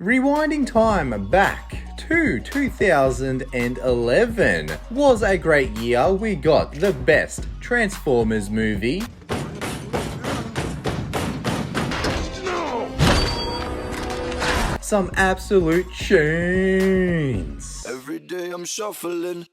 Rewinding time back to 2011 was a great year. We got the best Transformers movie, some absolute tunes. Every day I'm shuffling.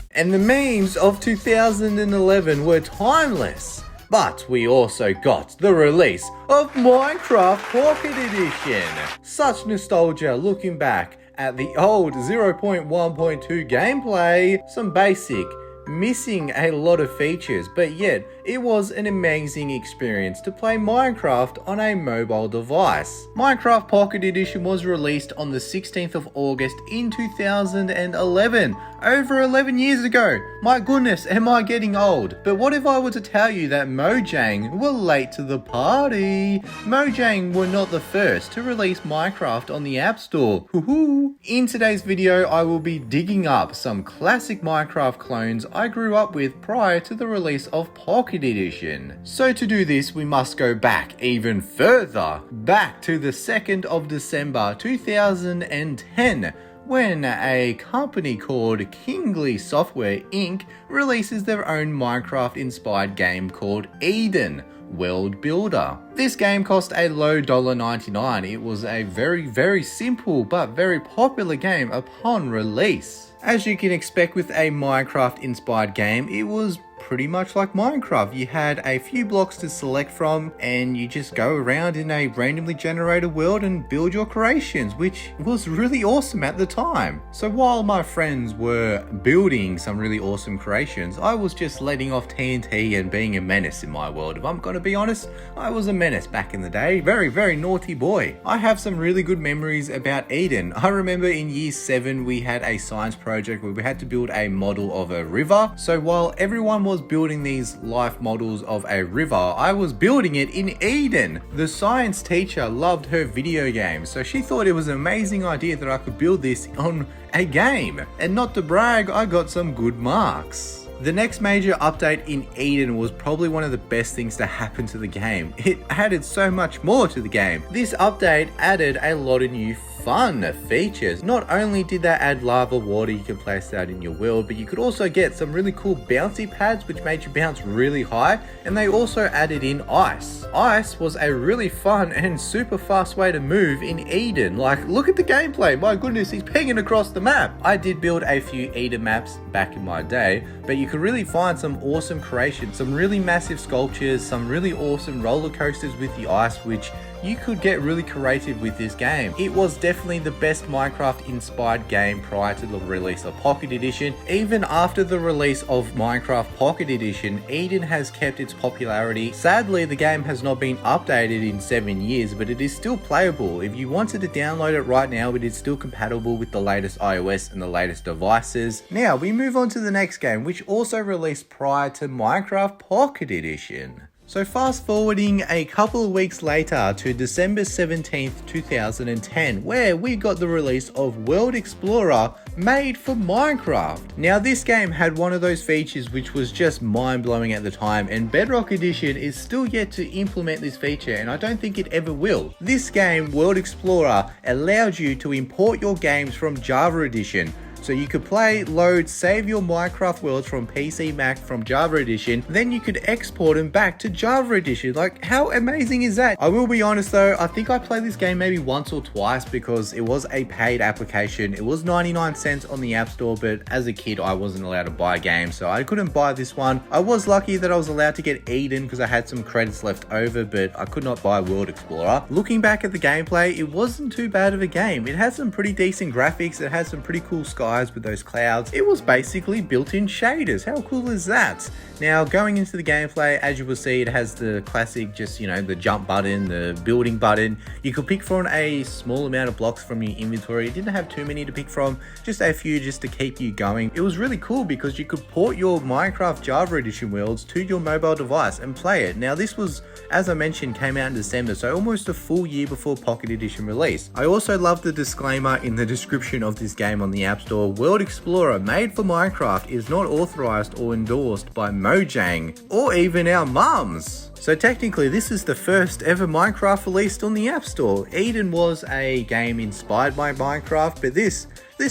And the memes of 2011 were timeless. But we also got the release of Minecraft Pocket Edition. Such nostalgia looking back at the old 0.1.2 gameplay. Some basic, missing a lot of features, but yet it was an amazing experience to play Minecraft on a mobile device. Minecraft Pocket Edition was released on the 16th of August in 2011, over 11 years ago. My goodness, am I getting old? But what if I were to tell you that Mojang were late to the party? Mojang were not the first to release Minecraft on the App Store. Hoo-hoo. In today's video, I will be digging up some classic Minecraft clones I grew up with prior to the release of Pocket Edition. So to do this, we must go back even further, back to the 2nd of December 2010, when a company called Kingly Software Inc. releases their own Minecraft-inspired game called Eden World Builder. This game cost a low $1.99. It was a very simple but very popular game upon release. As you can expect with a Minecraft-inspired game, it was pretty much like Minecraft. You had a few blocks to select from and you just go around in a randomly generated world and build your creations, which was really awesome at the time. So while my friends were building some really awesome creations, I was just letting off TNT and being a menace in my world. If I'm gonna be honest, I was a menace back in the day. Very naughty boy. I have some really good memories about Eden. I remember in year 7 we had a science project where we had to build a model of a river. So while everyone was building these life models of a river, I was building it in Eden. The science teacher loved her video games, so she thought it was an amazing idea that I could build this on a game. And not to brag, I got some good marks. The next major update in Eden was probably one of the best things to happen to the game. It added so much more to the game. This update added a lot of new fun features. Not only did they add lava water you can place out in your world, but you could also get some really cool bouncy pads which made you bounce really high, and they also added in ice. Ice was a really fun and super fast way to move in Eden. Like, look at the gameplay, my goodness, he's pinging across the map. I did build a few Eden maps back in my day, but you could really find some awesome creations, some really massive sculptures, some really awesome roller coasters with the ice, which you could get really creative with this game. It was definitely the best Minecraft inspired game prior to the release of Pocket Edition. Even after the release of Minecraft Pocket Edition, Eden has kept its popularity. Sadly, the game has not been updated in 7 years, but it is still playable. If you wanted to download it right now, it is still compatible with the latest iOS and the latest devices. Now we move on to the next game, which also released prior to Minecraft Pocket Edition. So fast forwarding a couple of weeks later to December 17th, 2010, where we got the release of World Explorer made for Minecraft. Now this game had one of those features which was just mind-blowing at the time, and Bedrock Edition is still yet to implement this feature, and I don't think it ever will. This game, World Explorer, allowed you to import your games from Java Edition. So you could play, load, save your Minecraft worlds from PC, Mac, from Java Edition, then you could export them back to Java Edition. Like, how amazing is that? I will be honest though, I think I played this game maybe once or twice because it was a paid application. It was 99 cents on the App Store, but as a kid I wasn't allowed to buy games, so I couldn't buy this one. I was lucky that I was allowed to get Eden because I had some credits left over, but I could not buy World Explorer. Looking back at the gameplay, it wasn't too bad of a game. It had some pretty decent graphics, it had some pretty cool skies with those clouds. It was basically built-in shaders. How cool is that? Now going into the gameplay, as you will see, it has the classic, just, you know, the jump button, the building button. You could pick from a small amount of blocks from your inventory. It didn't have too many to pick from, just a few just to keep you going. It was really cool because you could port your Minecraft Java Edition worlds to your mobile device and play it. Now this was, as I mentioned, came out in December, so almost a full year before Pocket Edition release. I also love the disclaimer in the description of this game on the App Store. World Explorer made for Minecraft is not authorized or endorsed by Mojang or even our mums. So technically this is the first ever Minecraft released on the App Store. Eden was a game inspired by Minecraft, but this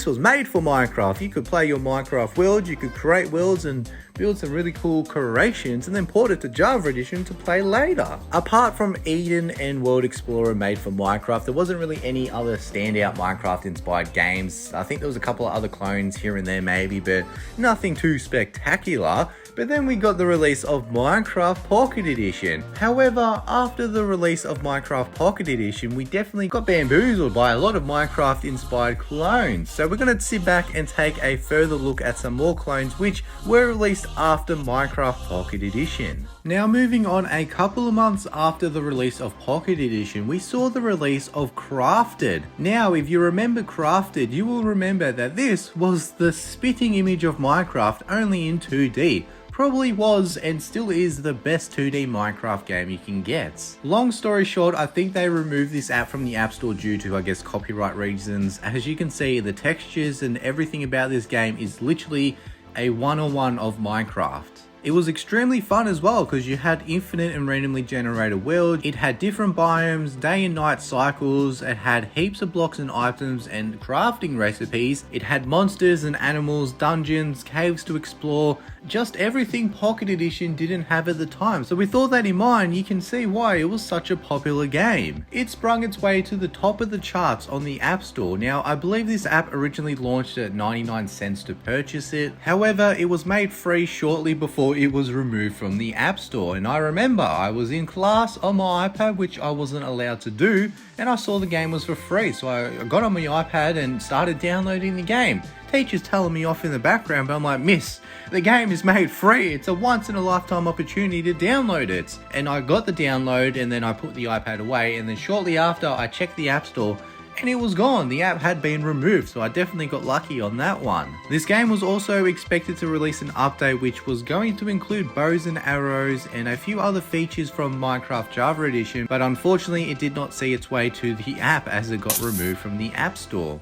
was made for Minecraft. You could play your Minecraft world, you could create worlds and build some really cool creations and then port it to Java Edition to play later. Apart from Eden and World Explorer made for Minecraft, there wasn't really any other standout Minecraft inspired games. I think there was a couple of other clones here and there maybe, but nothing too spectacular. But then we got the release of Minecraft Pocket Edition. However, after the release of Minecraft Pocket Edition, we definitely got bamboozled by a lot of Minecraft inspired clones. So we're going to sit back and take a further look at some more clones which were released after Minecraft Pocket Edition. Now moving on, a couple of months after the release of Pocket Edition, we saw the release of Crafted. Now if you remember Crafted, you will remember that this was the spitting image of Minecraft only in 2D. Probably was and still is the best 2D Minecraft game you can get. Long story short, I think they removed this app from the App Store due to, I guess, copyright reasons. As you can see, the textures and everything about this game is literally a one-on-one of Minecraft. It was extremely fun as well because you had infinite and randomly generated world. It had different biomes, day and night cycles. It had heaps of blocks and items and crafting recipes. It had monsters and animals, dungeons, caves to explore. Just everything Pocket Edition didn't have at the time. So with all that in mind, you can see why it was such a popular game. It sprung its way to the top of the charts on the App Store. Now, I believe this app originally launched at 99 cents to purchase it. However, it was made free shortly before it was removed from the App Store. And I remember I was in class on my iPad, which I wasn't allowed to do, and I saw the game was for free. So I got on my iPad and started downloading the game. Teacher's telling me off in the background, but I'm like, miss, the game is made free. It's a once in a lifetime opportunity to download it. And I got the download and then I put the iPad away, and then shortly after I checked the App Store and it was gone. The app had been removed, so I definitely got lucky on that one. This game was also expected to release an update which was going to include bows and arrows and a few other features from Minecraft Java Edition, but unfortunately it did not see its way to the app as it got removed from the App Store.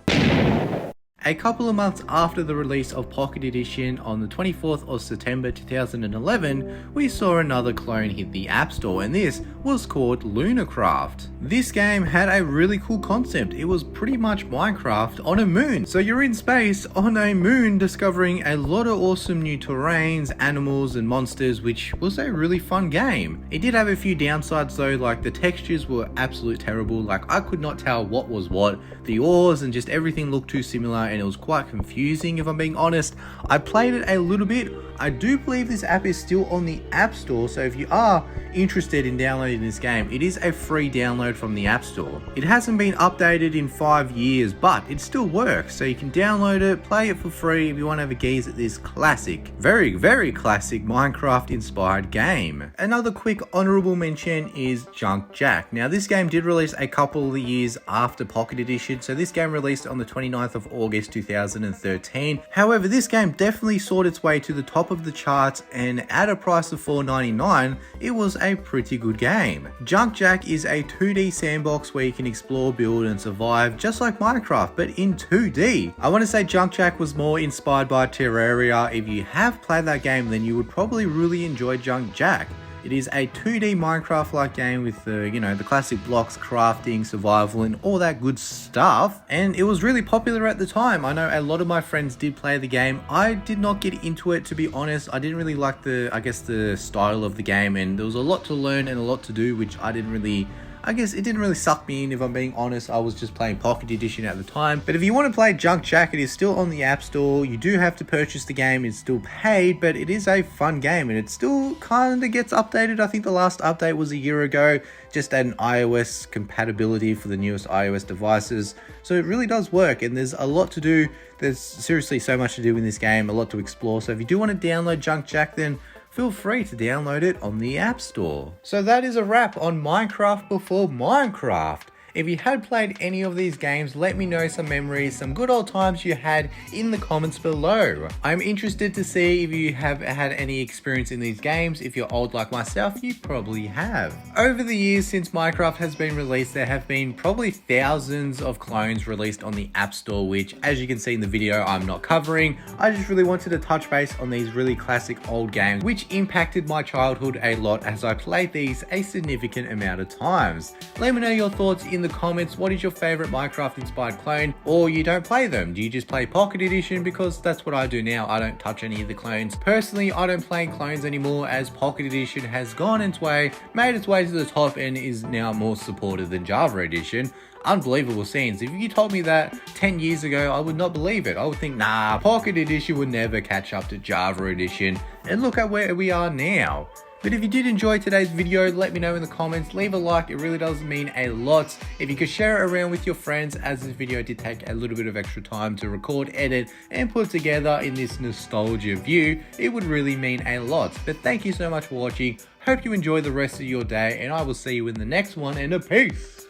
A couple of months after the release of Pocket Edition on the 24th of September 2011, we saw another clone hit the App Store, and this was called LunaCraft. This game had a really cool concept. It was pretty much Minecraft on a moon. So you're in space on a moon discovering a lot of awesome new terrains, animals and monsters, which was a really fun game. It did have a few downsides though, like the textures were absolutely terrible. Like I could not tell what was what. The ores and just everything looked too similar, and it was quite confusing if I'm being honest. I played it a little bit. I do believe this app is still on the App Store, so if you are interested in downloading this game, it is a free download from the App Store. It hasn't been updated in 5 years, but it still works, so you can download it, play it for free if you want to have a gaze at this classic, very, very classic Minecraft inspired game. Another quick honorable mention is Junk Jack. Now this game did release a couple of years after Pocket Edition, so this game released on the 29th of August 2013. However, this game definitely sought its way to the top of the charts, and at a price of $4.99, it was a pretty good game. Junk Jack is a 2D sandbox where you can explore, build and survive just like Minecraft, but in 2D. I want to say Junk Jack was more inspired by Terraria. If you have played that game, then you would probably really enjoy Junk Jack. It is a 2D Minecraft-like game with the classic blocks, crafting, survival, and all that good stuff. And it was really popular at the time. I know a lot of my friends did play the game. I did not get into it, to be honest. I didn't really like the style of the game, and there was a lot to learn and a lot to do, which it didn't really suck me in, if I'm being honest. I was just playing Pocket Edition at the time. But if you want to play Junk Jack, it is still on the App Store. You do have to purchase the game. It's still paid, but it is a fun game, and it still kind of gets updated. I think the last update was a year ago, just an iOS compatibility for the newest iOS devices. So it really does work, and there's a lot to do. There's seriously so much to do in this game, a lot to explore. So if you do want to download Junk Jack, then feel free to download it on the App Store. So that is a wrap on Minecraft before Minecraft. If you had played any of these games, let me know some memories, some good old times you had in the comments below. I'm interested to see if you have had any experience in these games. If you're old like myself, you probably have. Over the years since Minecraft has been released, there have been probably thousands of clones released on the App Store, which, as you can see in the video, I'm not covering. I just really wanted to touch base on these really classic old games, which impacted my childhood a lot as I played these a significant amount of times. Let me know your thoughts in the comments. What is your favorite Minecraft inspired clone? Or you don't play them? Do you just play Pocket Edition? Because that's what I do now. I don't touch any of the clones. Personally, I don't play clones anymore, as Pocket Edition has gone its way, made its way to the top, and is now more supported than Java Edition. Unbelievable scenes. If you told me that 10 years ago, I would not believe it. I would think, nah, Pocket Edition would never catch up to Java Edition. And look at where we are now. But if you did enjoy today's video, let me know in the comments. Leave a like, it really does mean a lot. If you could share it around with your friends, as this video did take a little bit of extra time to record, edit, and put together in this nostalgia view, it would really mean a lot. But thank you so much for watching. Hope you enjoy the rest of your day, and I will see you in the next one, and a peace.